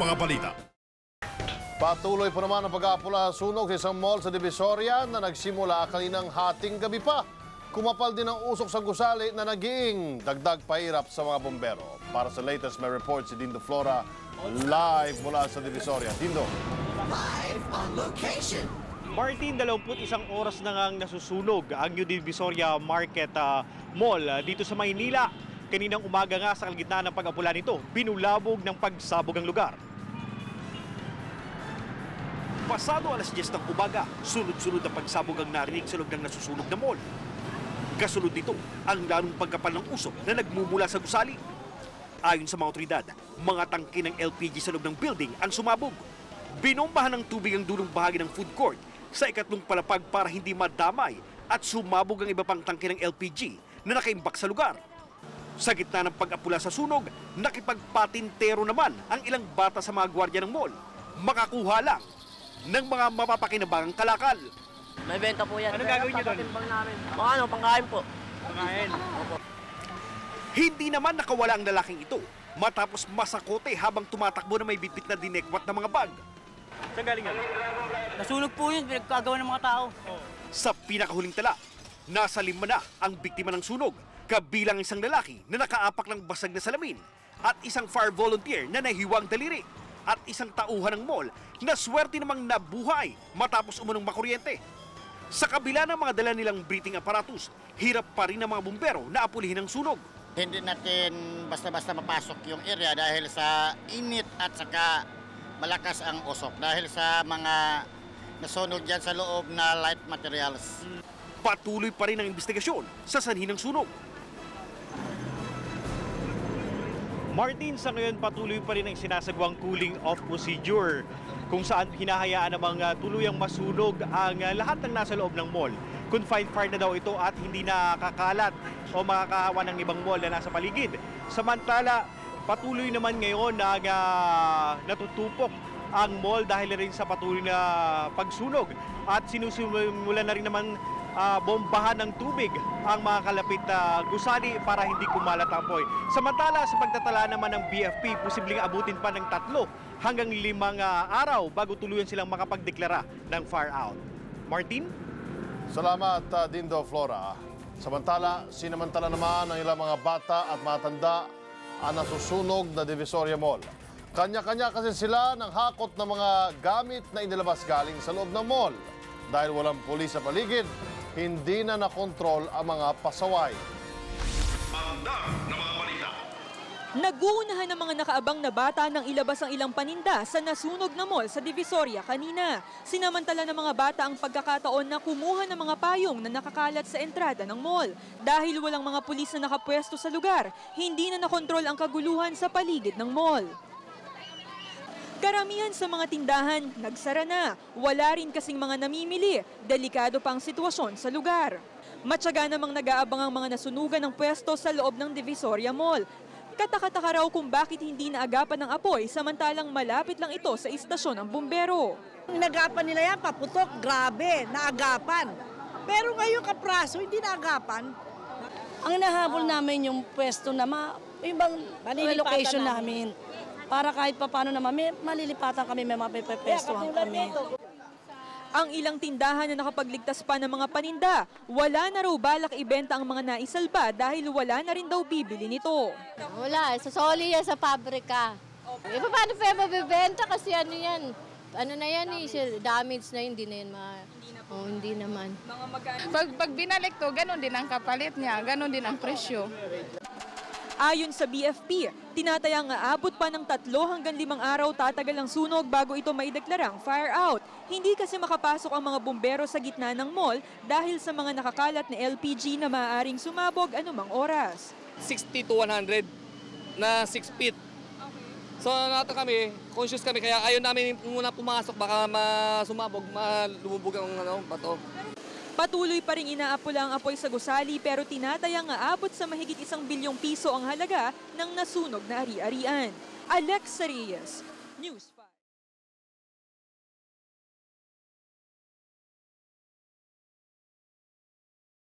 mga balita. Patuloy pa naman ang pag-aapula sunog sa isang mall sa Divisoria na nagsimula kaninang hating gabi pa. Kumapal din ang usok sa gusali na naging dagdag pahirap sa mga bombero. Para sa latest, may report si Dindo Flora live mula sa Divisoria. Dindo. Live on location. Martin, 21 oras na ngang nasusunog ang New Divisoria Market Mall dito sa Maynila. Kaninang umaga nga sa kalagitnaan ng pag-apula nito, binulabog ng pagsabog ang lugar. Pasado alas 10 ng umaga, sunod-sunod na pagsabog ang narinig sa loob ng nasusunog na mall. Kasunod nito, ang lalong pagkapal ng usok na nagmumula sa gusali. Ayon sa mga otoridad, mga tangke ng LPG sa loob ng building ang sumabog. Binombahan ng tubig ang dulong bahagi ng food court sa ikatlong palapag para hindi madamay at sumabog ang iba pang tangke ng LPG na nakaimbak sa lugar. Sa gitna ng pag-apula sa sunog, nakipagpatintero naman ang ilang bata sa mga gwardiya ng mall. Makakuha lang ng mga mapapakinabangang kalakal. May benta po yan. Anong gagawin niyo doon? Pangkain po. Pangkain. Hindi naman nakawala ang lalaking ito matapos masakote habang tumatakbo na may bitbit na dinekwat na mga bag. Saan galing yan? Nasunog po yun, pinagkagawa ng mga tao. Sa pinakahuling tala, nasa 5 na ang biktima ng sunog, kabilang isang lalaki na nakaapak ng basag na salamin at isang fire volunteer na nahiwang daliri at isang tauhan ng mall na swerte namang nabuhay matapos umunong makuryente. Sa kabila ng mga dala nilang breathing apparatus, hirap pa rin ang mga bumbero na apulihin ang sunog. Hindi natin basta-basta mapasok yung area dahil sa init at saka malakas ang usok dahil sa mga nasunog dyan sa loob na light materials. Patuloy pa rin ang investigasyon sa sanhi ng sunog. Martin, sa ngayon patuloy pa rin ang sinasagawang cooling off procedure kung saan hinahayaan namang tuluyang masunog ang lahat ng nasa loob ng mall. Confined fire na daw ito at hindi nakakalat o makakahawa ng ibang mall na nasa paligid. Samantala, patuloy naman ngayon na natutupok ang mall dahil rin sa patuloy na pagsunog at sinusimulan na rin naman bombahan ng tubig ang mga kalapit na gusali para hindi kumalat ang apoy. Samantala, sa pagtatala naman ng BFP, posibleng abutin pa ng 3 hanggang 5 araw bago tuluyan silang makapagdeklara ng fire out. Martin? Salamat, Dindo Flora. Samantala, sinamantala naman ang ilang mga bata at matanda ang nasusunog na Divisoria Mall. Kanya-kanya kasi sila ng hakot ng mga gamit na inilabas galing sa loob ng mall. Dahil walang pulis sa paligid, hindi na nakontrol ang mga pasaway. Naguunahan ng mga nakaabang na bata nang ilabas ang ilang paninda sa nasunog na mall sa Divisoria kanina. Sinamantala ng mga bata ang pagkakataon na kumuha ng mga payong na nakakalat sa entrada ng mall. Dahil walang mga pulis na nakapwesto sa lugar, hindi na nakontrol ang kaguluhan sa paligid ng mall. Karamihan sa mga tindahan, nagsara na. Wala rin kasing mga namimili. Delikado pa ang sitwasyon sa lugar. Matyaga namang nag-aabang ang mga nasunugan ng pwesto sa loob ng Divisoria Mall. Kataka-taka raw kung bakit hindi naagapan ng apoy samantalang malapit lang ito sa istasyon ng bumbero. Nagapan nila yan, paputok, grabe, naagapan. Pero ngayon kapraso, hindi naagapan. Ang nahabol namin yung pwesto na ibang location namin. Para kahit paano naman, malilipatan kami, may mapipwestuhan kami. Ang ilang tindahan na nakapagligtas pa ng mga paninda, wala na raw balak ibenta ang mga naisalba dahil wala na rin daw bibili nito. Wala, sasoli yan sa pabrika. E paano pa mabibenta kasi ano yan? Ano na yan damage na hindi na yan hindi naman. Pag binalik to, ganun din ang kapalit niya, ganun din ang presyo. Ayon sa BFP, tinatayang aabot pa ng 3 hanggang 5 araw tatagal ang sunog bago ito maideklarang fire out. Hindi kasi makapasok ang mga bumbero sa gitna ng mall dahil sa mga nakakalat na LPG na maaaring sumabog anumang oras. 60 to 100 na 6 feet. So nato kami, conscious kami kaya ayaw namin muna pumasok baka sumabog, malubog ang bato. Patuloy pa rin inaapula ang apoy sa gusali pero tinatayang aabot sa mahigit 1 bilyong piso ang halaga ng nasunog na ari-arian. Alexa Reyes, News.